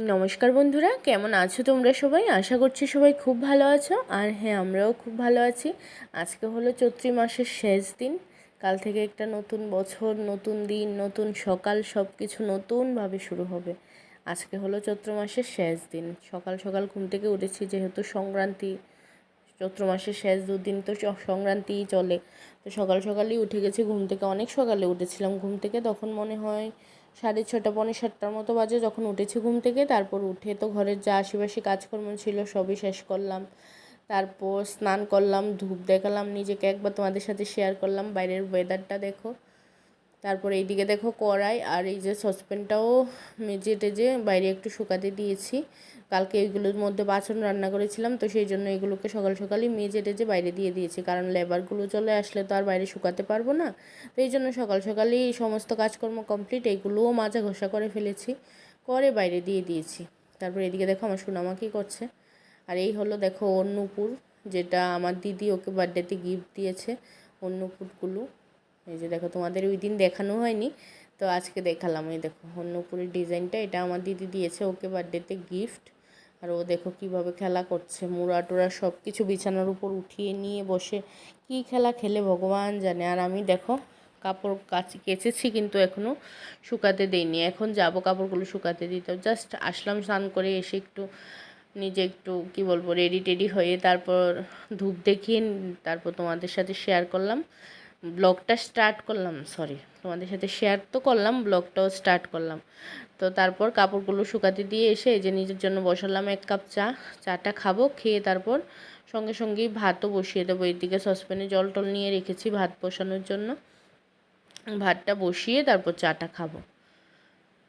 নমস্কার বন্ধুরা, কেমন আছো তোমরা সবাই? আশা করছি সবাই খুব ভালো আছো। আর হ্যাঁ, আমরাও খুব ভালো আছি। আজকে হলো চৈত্র মাসের শেষ দিন। কাল থেকে একটা নতুন বছর, নতুন দিন, নতুন সকাল, সব কিছু নতুনভাবে শুরু হবে। আজকে হলো চৈত্র মাসের শেষ দিন। সকাল সকাল ঘুম থেকে উঠেছি, যেহেতু সংক্রান্তি। চৈত্র মাসের শেষ দুদিন তো সংক্রান্তিই চলে। তো সকাল সকালই উঠে গেছি ঘুম থেকে, অনেক সকালে উঠেছিলাম ঘুম থেকে। তখন মনে হয় 6:30 পৌনে 7টার মতো বাজে যখন উঠেছি ঘুম থেকে। তারপর উঠে তো ঘরের যা আশেপাশে কাজকর্ম ছিল সবই শেষ করলাম। তারপর স্নান করলাম, ধূপ দেখালাম নিজেকে, একবার তোমাদের সাথে শেয়ার করলাম বাইরের ওয়েদারটা দেখো। তারপর এইদিকে দেখো কড়াই আর এই যে সসপ্যানটাও মেজে টেজে বাইরে একটু শুকাতে দিয়েছি। কালকে এইগুলোর মধ্যে বাসন রান্না করেছিলাম, তো সেই জন্য এগুলোকে সকাল সকালই মেজে টেজে বাইরে দিয়ে দিয়েছি, কারণ লেবারগুলো চলে আসলে তো আর বাইরে শুকাতে পারবো না। তো এই জন্য সকাল সকালই সমস্ত কাজকর্ম কমপ্লিট, এইগুলোও মাজা ঘষা করে ফেলেছি, করে বাইরে দিয়ে দিয়েছি। তারপর এদিকে দেখো আমার সোনামা কী করছে। আর এই হলো দেখো ওর নূপুর, যেটা আমার দিদি ওকে বার্থডেতে গিফট দিয়েছে। ওর নূপুরগুলো এই যে দেখো, তোমাদের ওই দিন দেখানো হয়নি, তো আজকে দেখালাম। এই দেখো অন্নপুরের ডিজাইনটা, এটা আমার দিদি দিয়েছে ওকে বার্থডেতে গিফট। আর ও দেখো কিভাবে খেলা করছে, মুড়া টুড়া সব কিছু বিছানার উপর উঠিয়ে নিয়ে বসে কি খেলা খেলে ভগবান জানে। আর আমি দেখো কাপড় কেচেছি, কিন্তু এখনও শুকাতে দেইনি। এখন যাব কাপড়গুলো শুকাতে দিতে। জাস্ট আসলাম স্নান করে এসে একটু নিজে একটু কি বলবো রেডি টেডি হয়ে তারপর ধূপ দেখিয়ে তারপর তোমাদের সাথে শেয়ার করলাম, ব্লগটা স্টার্ট করলাম। সরি, তোমাদের সাথে শেয়ার তো করলাম, ব্লগটাও স্টার্ট করলাম। তো তারপর কাপড়গুলো শুকাতে দিয়ে এসে এই যে নিজের জন্য বসালাম 1 কাপ চা। চাটা খাবো, খেয়ে তারপর সঙ্গে সঙ্গেই ভাতও বসিয়ে দেবো। এইদিকে সসপ্যানে জল টল নিয়ে রেখেছি ভাত বসানোর জন্য। ভাতটা বসিয়ে তারপর চাটা খাবো।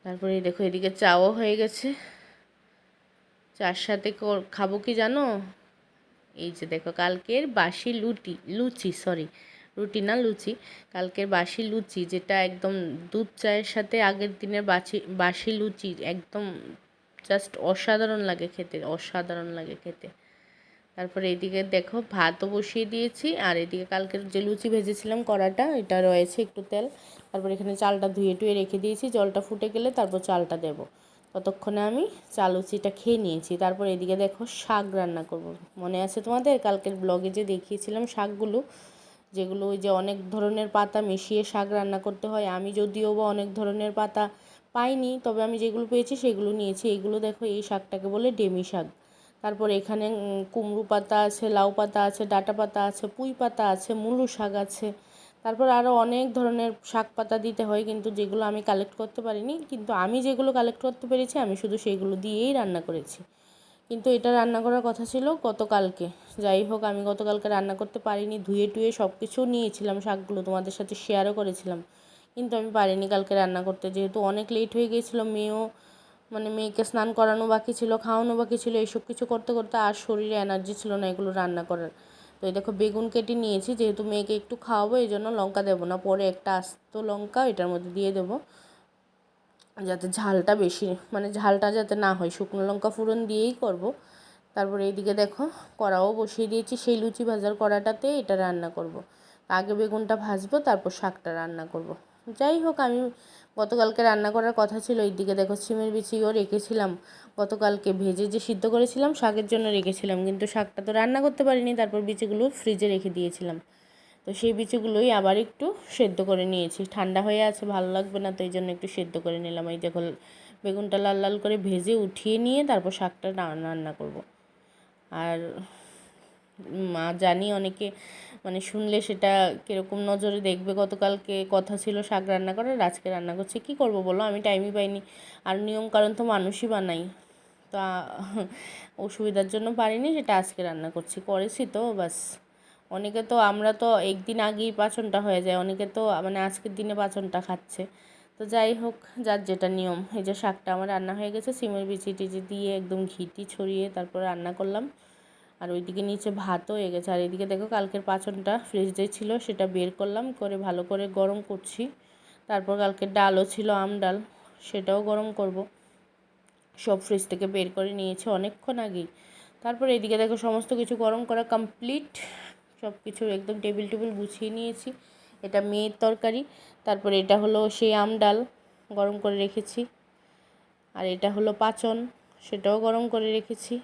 তারপরে দেখো এদিকে চাও হয়ে গেছে। চার সাথে খাবো কি জানো? এই যে দেখো কালকের বাসি লুচি, সরি রুটি না লুচি, কালকের বাসি লুচি, যেটা একদম দুধ চায়ের সাথে আগের দিনের বাসি লুচি একদম জাস্ট অসাধারণ লাগে খেতে, অসাধারণ লাগে খেতে। তারপরে এইদিকে দেখো ভাতও বসিয়ে দিয়েছি, আর এদিকে কালকের যে লুচি ভেজেছিলাম কড়াটা, এটা রয়েছে একটু তেল। তারপর এখানে চালটা ধুয়ে টুয়ে রেখে দিয়েছি, জলটা ফুটে গেলে তারপর চালটা দেবো। ততক্ষণে আমি চাল লুচিটা খেয়ে নিয়েছি। তারপর এদিকে দেখো শাক রান্না করব। মনে আছে তোমাদের কালকের ব্লগে যে দেখিয়েছিলাম শাকগুলো, যেগুলো ওই যে অনেক ধরনের পাতা মিশিয়ে শাক রান্না করতে হয়। আমি যদিও বা অনেক ধরনের পাতা পাইনি, তবে আমি যেগুলো পেয়েছি সেগুলো নিয়েছি। এইগুলো দেখো, এই শাকটাকে বলে ডেমি শাক। তারপর এখানে কুমড়ো পাতা আছে, লাউ পাতা আছে, ডাঁটা পাতা আছে, পুঁই পাতা আছে, মুলো শাক আছে। তারপর আরও অনেক ধরনের শাক পাতা দিতে হয়, কিন্তু যেগুলো আমি কালেক্ট করতে পারিনি। কিন্তু আমি যেগুলো কালেক্ট করতে পেরেছি আমি শুধু সেইগুলো দিয়েই রান্না করেছি। কিন্তু এটা রান্না করার কথা ছিল গতকালকে। যাই হোক, আমি গতকালকে রান্না করতে পারিনি। ধুয়ে টুয়ে সব কিছু নিয়েছিলাম, শাকগুলো তোমাদের সাথে শেয়ারও করেছিলাম, কিন্তু আমি পারিনি কালকে রান্না করতে, যেহেতু অনেক লেট হয়ে গিয়েছিলো। মেয়েকে স্নান করানো বাকি ছিল, খাওয়ানো বাকি ছিল, এইসব কিছু করতে করতে আর শরীরে এনার্জি ছিল না এগুলো রান্না করার। তো এই দেখো বেগুন কেটে নিয়েছি, যেহেতু মেয়েকে একটু খাওয়াবো এই জন্য লঙ্কা দেবো না, পরে একটা আস্ত লঙ্কা এটার মধ্যে দিয়ে দেবো, যাতে ঝালটা বেশি ঝালটা যাতে না হয়, শুকনো লঙ্কা ফোড়ন দিয়েই করব। তারপর এইদিকে দেখো কড়াও বসিয়ে দিয়েছি, সেই লুচি ভাজার কড়াটাতে এটা রান্না করব। আগে বেগুনটা ভাজবো, তারপর শাকটা রান্না করব। যাই হোক, আমি গতকালকে রান্না করার কথা ছিল। এইদিকে দেখো সিমের বিচিও রেখেছিলাম, গতকালকে ভেজে যে সিদ্ধ করেছিলাম শাকের জন্য রেখেছিলাম, কিন্তু শাকটা তো রান্না করতে পারিনি। তারপর বিচিগুলো ফ্রিজে রেখে দিয়েছিলাম, তো সেই বিচিগুলোই আবার একটু সেদ্ধ করে নিয়েছি। ঠান্ডা হয়ে আছে, ভালো লাগবে না, তো এই জন্য একটু সেদ্ধ করে নিলাম। এই দেখো বেগুনটা লাল লাল করে ভেজে উঠিয়ে নিয়ে তারপর শাকটা রান্না করব। আর জানি অনেকে শুনলে সেটা কীরকম নজরে দেখবে। গতকালকে কথা ছিল শাক রান্না করার, আজকে রান্না করছি, কী করব বলো, আমি টাইমই পাইনি। আর নিয়ম কারণ তো মানুষই বানাই, তো অসুবিধার জন্য পারিনি, সেটা আজকে রান্না করেছি তো বাস। অনেকে তো আমরা তো একদিন আগেই পাচনটা হয়ে যায়, অনেকে তো আজকের দিনে পাচনটা খাচ্ছে। তো যাই হোক, যার যেটা নিয়ম। এই যে শাকটা আমার রান্না হয়ে গেছে, সিমের বিচি টিচি দিয়ে একদম ঘিটি ছড়িয়ে তারপর রান্না করলাম। আর ওইদিকে নিচে ভাতও হয়ে গেছে। আর এদিকে দেখো কালকের পাচনটা ফ্রিজে ছিল, সেটা বের করলাম, করে ভালো করে গরম করছি। তারপর কালকের ডালও ছিল, আম ডাল, সেটাও গরম করব। সব ফ্রিজ থেকে বের করে নিয়েছি অনেকক্ষণ আগেই। তারপর এদিকে দেখো সমস্ত কিছু গরম করা কমপ্লিট, সব কিছু একদম টেবিল গুছিয়ে নিয়েছি। এটা মেয়ের তরকারি, তারপর এটা হলো সেই আম ডাল গরম করে রেখেছি, আর এটা হলো পাচন। সেটাও গরম করে রেখেছি।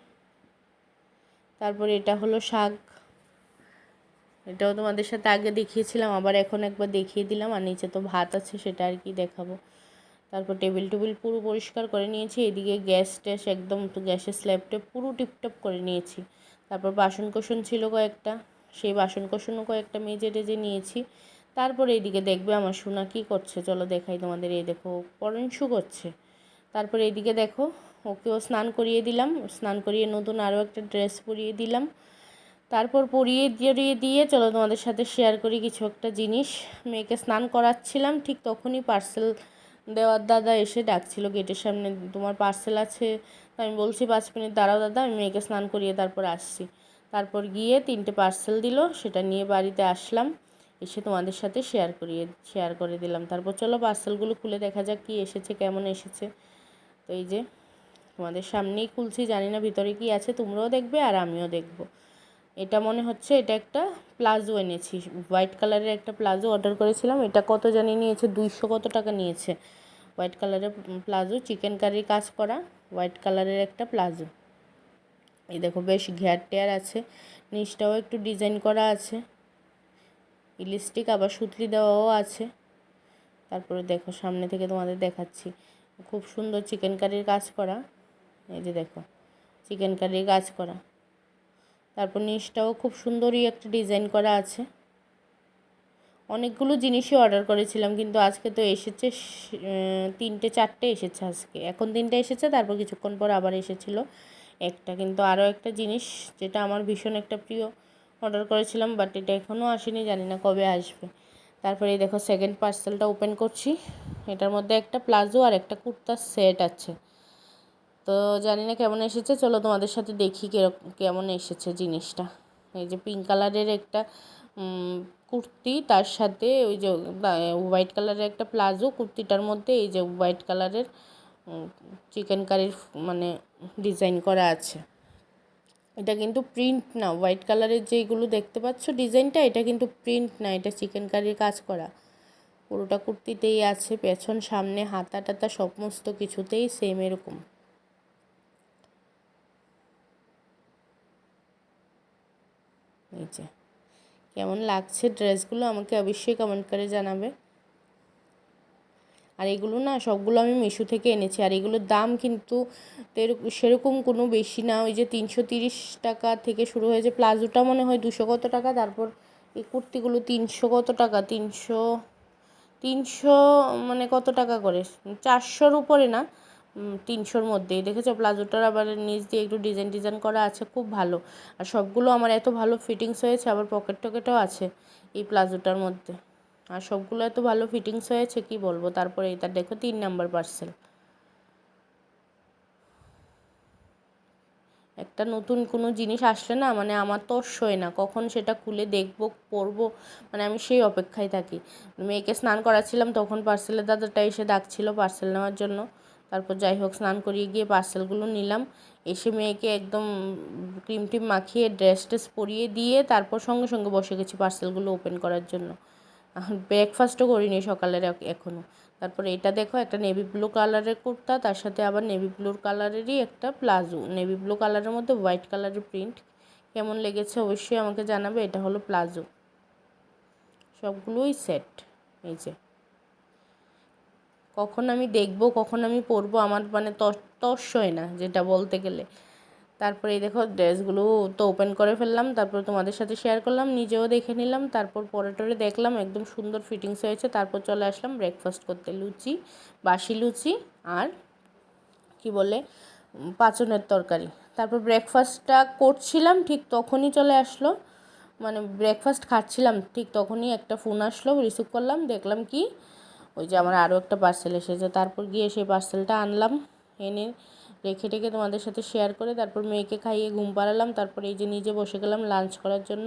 তারপরে এটা হলো শাক, এটাও তোমাদের সাথে আগে দেখিয়েছিলাম, আবার এখন একবার দেখিয়ে দিলাম। আর নিচে তো ভাত আছে, সেটা আর কি দেখাবো। তারপর টেবিল পুরো পরিষ্কার করে নিয়েছি। এদিকে গ্যাস ট্যাস একদম তো গ্যাসের স্ল্যাবটা পুরো টিপটপ করে নিয়েছি। তারপর বাসন ছিল কয়েকটা, সেই বাসন কয়েকটা মেজে টেজে নিয়েছি। তারপরে এইদিকে দেখবে আমার সোনা কী করছে, চলো দেখাই তোমাদের। এই দেখো পরনশু করছে। তারপরে এইদিকে দেখো ওকেও স্নান করিয়ে দিলাম, স্নান করিয়ে নতুন আরও একটা ড্রেস পরিয়ে দিলাম। তারপর পরিয়ে দিয়ে চলো তোমাদের সাথে শেয়ার করি কিছু একটা জিনিস। মেয়েকে স্নান করাচ্ছিলাম, ঠিক তখনই পার্সেল দেওয়ার দাদা এসে ডাকছিল গেটের সামনে, তোমার পার্সেল আছে। আমি বলছি 5 মিনিট দাঁড়াও দাদা, আমি মেয়েকে স্নান করিয়ে তারপর আসছি। তারপর গিয়ে 3টে পার্সেল দিল, সেটা নিয়ে বাড়িতে আসলাম, এসে তোমাদের সাথে শেয়ার করে দিলাম। তারপর চলো পার্সেলগুলো খুলে দেখা যাক কী এসেছে, কেমন এসেছে। তো এই যে তোমাদের সামনেই খুলছি, জানি না ভিতরে কি আছে, তোমরাও দেখবে আর আমিও দেখব। এটা মনে হচ্ছে এটা একটা প্লাজো এনেছি, হোয়াইট কালারের একটা প্লাজো অর্ডার করেছিলাম। এটা কত জানি নিয়েছে, 200 কত টাকা নিয়েছে। হোয়াইট কালারের প্লাজো, চিকেন কারির কাজ করা হোয়াইট কালারের একটা প্লাজো। এই দেখো বেশ ঘেয়ার টেয়ার আছে, নিচটাও একটু ডিজাইন করা আছে, ইলাস্টিক আবার সুতলি দেওয়াও আছে। তারপরে দেখো সামনে থেকে তোমাদের দেখাচ্ছি, খুব সুন্দর চিকেন কারির কাজ করা। এই যে দেখো চিকেন কারির কাজ করা। তারপর নিচটাও খুব সুন্দরই একটা ডিজাইন করা আছে। অনেকগুলো জিনিসই অর্ডার করেছিলাম, কিন্তু আজকে তো এসেছে 3টে 4টে এসেছে আজকে। এখন 3টে এসেছে, তারপর কিছুক্ষণ পর আবার এসেছিলো একটা। কিন্তু আরও একটা জিনিস যেটা আমার ভীষণ একটা প্রিয় অর্ডার করেছিলাম, বাট এটা এখনও আসেনি, জানি না কবে আসবে। তারপরে এই দেখো সেকেন্ড পার্সেলটা ওপেন করছি। এটার মধ্যে একটা প্লাজো আর একটা কুর্তার সেট আছে। তো জানি না কেমন এসেছে, চলো তোমাদের সাথে দেখি কেমন এসেছে জিনিসটা। এই যে পিঙ্ক কালারের একটা কুর্তি, তার সাথে ওই যে হোয়াইট কালারের একটা প্লাজো, কুর্তিটার মধ্যে এই যে হোয়াইট কালারের চিকেন কারির মানে ডিজাইন করা আছে। এটা কিন্তু প্রিন্ট না, হোয়াইট কালারের যেইগুলো দেখতে পাচ্ছ ডিজাইনটা, এটা কিন্তু প্রিন্ট না, এটা চিকেন কারির কাজ করা। পুরোটা কুর্তিতেই আছে, পেছন সামনে হাতা টাতা সমস্ত কিছুতেই সেম এরকম। এই যে কেমন লাগছে ড্রেসগুলো আমাকে অবশ্যই কমেন্ট করে জানাবে। আর এগুলো না সবগুলো আমি মিশো থেকে এনেছি, আর এগুলোর দাম কিন্তু সেরকম কোনো বেশি না। ওই যে 330 টাকা থেকে শুরু হয়েছে, প্লাজোটা মনে হয় 200 কত টাকা, তারপর এই কুর্তিগুলো 300 কত টাকা, 300 মানে কত টাকা করে, 400-র উপরে না, 300-র মধ্যেই। দেখেছো প্লাজোটার আবার নিচ দিয়ে একটু ডিজাইন করা আছে, খুব ভালো। আর সবগুলো আমার এত ভালো ফিটিংস হয়েছে, আবার পকেট টকেটও আছে এই প্লাজোটার মধ্যে। আর সবগুলো এত ভালো ফিটিংস হয়েছে কি বলবো। তারপরে এটা দেখো 3 নাম্বার পার্সেল। একটা নতুন কোনো জিনিস আসলে না মানে আমার তর্সই না, কখন সেটা খুলে দেখবো পরবো, মানে আমি সেই অপেক্ষায় থাকি। মেয়েকে স্নান করাচ্ছিলাম, তখন পার্সেলের দাদাটা এসে ডাকছিল পার্সেল নেওয়ার জন্য। তারপর যাই হোক স্নান করিয়ে গিয়ে পার্সেলগুলো নিলাম। এসে মেয়েকে একদম ক্রিম টিম মাখিয়ে ড্রেস ট্রেস পরিয়ে দিয়ে তারপর সঙ্গে সঙ্গে বসে গেছি পার্সেলগুলো ওপেন করার জন্য। ব্রেকফাস্টও করিনি সকালের এখনও। তারপরে এটা দেখো একটা নেভি ব্লু কালারের কুর্তা, তার সাথে আবার নেভি ব্লু কালারেরই একটা প্লাজো, নেভি ব্লু কালারের মধ্যে হোয়াইট কালারের প্রিন্ট। কেমন লেগেছে অবশ্যই আমাকে জানাবে। এটা হলো প্লাজো, সবগুলোই সেট। এই যে কখন আমি দেখবো কখন আমি পরবো আমার মানে তর্সই না যেটা বলতে গেলে। তারপরে এই দেখো ড্রেসগুলো তো ওপেন করে ফেললাম, তারপর তোমাদের সাথে শেয়ার করলাম, নিজেও দেখে নিলাম, তারপর পরে টরে দেখলাম একদম সুন্দর ফিটিংস হয়েছে। তারপর চলে আসলাম ব্রেকফাস্ট করতে, বাসি লুচি আর কি বলে পাঁচনের তরকারি। তারপর ব্রেকফাস্টটা করছিলাম, ঠিক তখনই চলে আসলো, মানে ব্রেকফাস্ট খাচ্ছিলাম ঠিক তখনই একটা ফোন আসলো, রিসিভ করলাম, দেখলাম কি ওই যে আমার আরও একটা পার্সেল এসেছে। তারপর গিয়ে সেই পার্সেলটা আনলাম, এনে রেখে টেখে তোমাদের সাথে শেয়ার করে তারপর মেয়েকে খাইয়ে ঘুম পাড়ালাম। তারপর এই যে নিজে বসে গেলাম লাঞ্চ করার জন্য।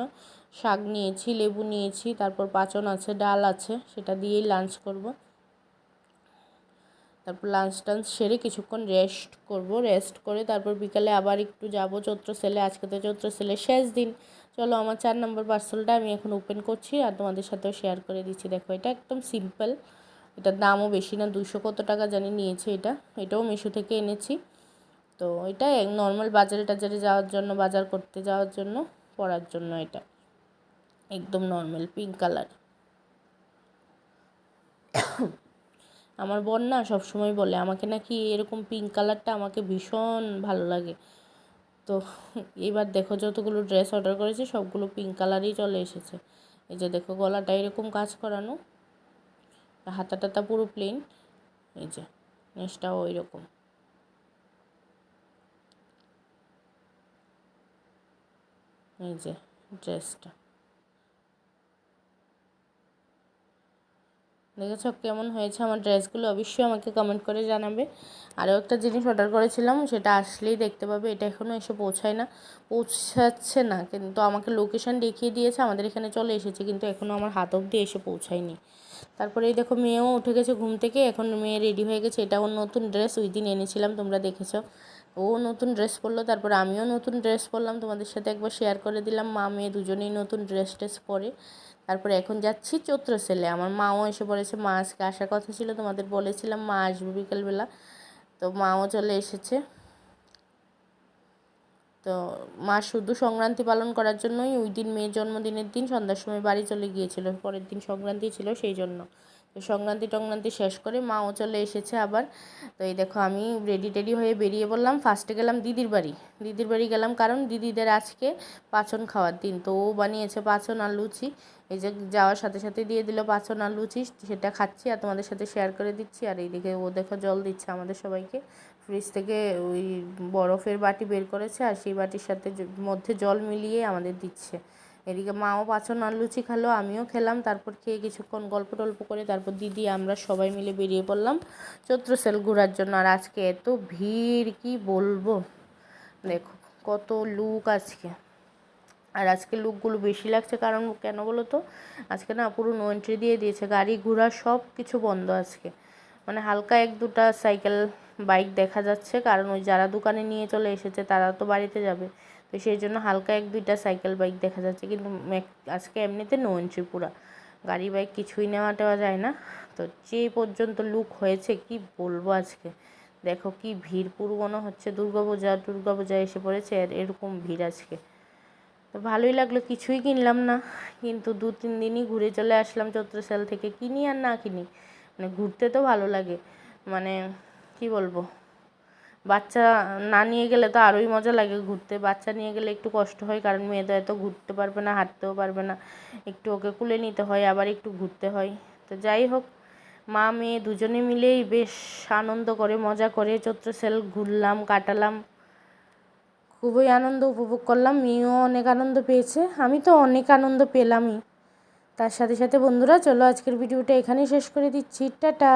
শাক নিয়েছি, লেবু নিয়েছি, তারপর পাঁচন আছে, ডাল আছে, সেটা দিয়েই লাঞ্চ করব। তারপর লাঞ্চ টাঞ্চ সেরে কিছুক্ষণ রেস্ট করে তারপর বিকালে আবার একটু যাব চৈত্র সেলে। আজকে তো চৈত্র সেলের শেষ দিন। চলো আমার 4 নম্বর পার্সেলটা আমি এখন ওপেন করছি আর তোমাদের সাথেও শেয়ার করে দিচ্ছি। দেখো এটা একদম সিম্পল, এটার দামও বেশি না, 200 কত টাকা জানি নিয়েছে। এটাও মিশো থেকে এনেছি। তো এটা নর্মাল বাজারে টাজারে যাওয়ার জন্য, বাজার করতে যাওয়ার জন্য পরার জন্য। এটা একদম নর্মাল পিঙ্ক কালার। আমার বোন না সবসময় বলে আমাকে নাকি এরকম পিঙ্ক কালারটা আমাকে ভীষণ ভালো লাগে। তো এবার দেখো যতগুলো ড্রেস অর্ডার করেছি সবগুলো পিঙ্ক কালারই চলে এসেছে। এই যে দেখো গলাটা এরকম কাজ করানো, হাতা টাতা পুরো প্লেন, এই যে নেসটাও ওই রকম। এই যে ড্রেসটা দেখেছ কেমন হয়েছে আমার ড্রেসগুলো? অবশ্যই আমাকে কমেন্ট করে জানাবে। আরও একটা জিনিস অর্ডার করেছিলাম, সেটা আসলেই দেখতে পাবে। এটা এখনও এসে পৌঁছাচ্ছে না, কিন্তু আমাকে লোকেশান দেখিয়ে দিয়েছে, আমাদের এখানে চলে এসেছে, কিন্তু এখনও আমার হাত অবধি এসে পৌঁছায়নি। তারপরে এই দেখো মেয়েও উঠে গেছে ঘুম থেকে, এখন মেয়ে রেডি হয়ে গেছে। এটা ওর নতুন ড্রেস, ওই দিন এনেছিলাম, তোমরা দেখেছ। ও নতুন ড্রেস পরলো, তারপর আমিও নতুন ড্রেস পরলাম, তোমাদের সাথে একবার শেয়ার করে দিলাম। মা মেয়ে দুজনেই নতুন ড্রেস পরে। তারপরে এখন যাচ্ছি চৈত্র সেলে। আমার মাও এসে পড়েছে, মা আজকে আসার কথা ছিল, তোমাদের বলেছিলাম মা আসবে বিকেলবেলা, তো মাও চলে এসেছে। তো মা শুধু সংক্রান্তি পালন করার জন্যই ওই দিন মেয়ের জন্মদিনের দিন সন্ধ্যার সময় বাড়ি চলে গিয়েছিল, পরের দিন সংক্রান্তি ছিল সেই জন্য। তো সংক্রান্তি শেষ করে মাও চলে এসেছে আবার। তো এই দেখো আমি রেডি হয়ে বেরিয়ে পড়লাম। ফার্স্টে গেলাম দিদির বাড়ি গেলাম, কারণ দিদিদের আজকে পাঁচন খাওয়ার দিন। তো ও বানিয়েছে পাঁচন আর লুচি। এই যে যাওয়ার সাথে সাথে দিয়ে দিল পাঁচন আর লুচি, সেটা খাচ্ছি আর তোমাদের সাথে শেয়ার করে দিচ্ছি। আর এইদিকে ও দেখো জল দিচ্ছে আমাদের সবাইকে। ফ্রিজ থেকে ওই বরফের বাটি বের করেছে, আর সেই বাটির সাথে মধ্যে জল মিলিয়ে আমাদের দিচ্ছে। এদিকে মাও পাঁচন আর লুচি খেলো, আমিও খেলাম। তারপর খেয়ে কিছুক্ষণ গল্প টল্প করে তারপর দিদি আমরা সবাই মিলে বেরিয়ে পড়লাম চৈত্র সেল ঘোরার জন্য। আর আজকে এত ভিড় কি বলবো, দেখো কত লুক আজকে। আর আজকে লুকগুলো বেশি লাগছে, কারণ কেন বলো তো, আজকে না পুরো নো এন্ট্রি দিয়ে দিয়েছে, গাড়ি ঘোড়া সব কিছু বন্ধ আজকে। মানে হালকা এক দুটা সাইকেল বাইক দেখা যাচ্ছে, কারণ ওই যারা দোকানে নিয়ে চলে এসেছে তারা তো বাড়িতে যাবে, তো সেই জন্য হালকা এক দুইটা সাইকেল বাইক দেখা যাচ্ছে। কিন্তু আজকে এমনিতে নো এন্ট্রি পুরা, গাড়ি বাইক কিছুই নেওয়া টেওয়া যায় না। তো যে পর্যন্ত লুক হয়েছে কি বলবো আজকে। দেখো কি ভিড়, পুরো মনে হচ্ছে দুর্গাপূজা এসে পড়েছে, এরকম ভিড় আজকে। তো ভালোই লাগলো, কিছুই কিনলাম না, কিন্তু 2-3 দিনই ঘুরে চলে আসলাম চৈত্র সেল থেকে। কিনি আর না কিনি, মানে ঘুরতে তো ভালো লাগে, মানে কি বলবো, বাচ্চা না নিয়ে গেলে তো আরোই মজা লাগে ঘুরতে। বাচ্চা নিয়ে গেলে একটু কষ্ট হয়, কারণ মেয়ে তো এত ঘুরতে পারবে না, হাঁটতেও পারবে না, একটু ওকে কুলে নিতে হয়, আবার একটু ঘুরতে হয়। তো যাই হোক, মা মেয়ে দুজনে মিলেই বেশ আনন্দ করে মজা করে চৈত্র সেল ঘুরলাম, কাটালাম, খুবই আনন্দ উপভোগ করলাম। মেয়েও অনেক আনন্দ পেয়েছে, আমি তো অনেক আনন্দ পেলামই। তার সাথে সাথে বন্ধুরা চলো আজকের ভিডিওটা এখানেই শেষ করে দিচ্ছি, টাটা।